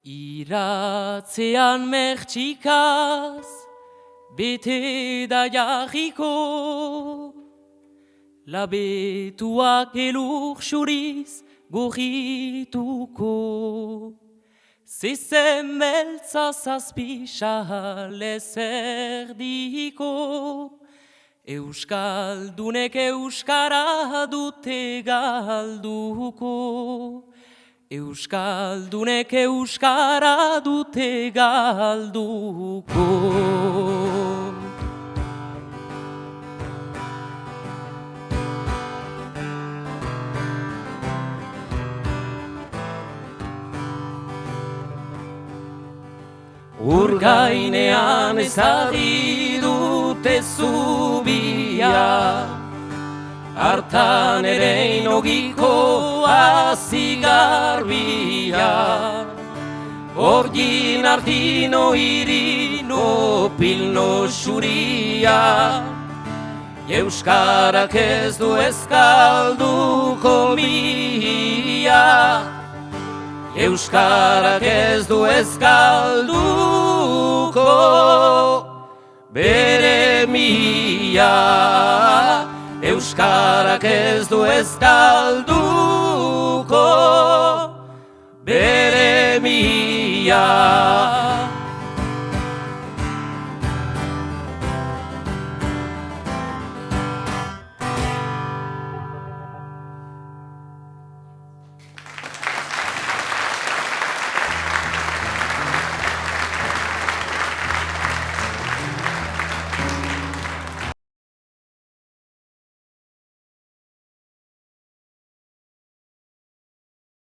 Iratzean mertxikaz, bete da jarriko, labetuak elur xuriz gorrituko. Zezen beltza zazpi xahal ezerdiko, Euskaldunek euskara dute galduko. Euskaldunek euskara dute galduko. Urgainean ezagri dute zubia, hartan ere inogiko azigarbia. Orgin artino irino pilno xuria, euskarak ez du ezkalduko mia. Euskarak ez du ezkalduko bere mia. Euskarak ez du ezkalduko bere mia.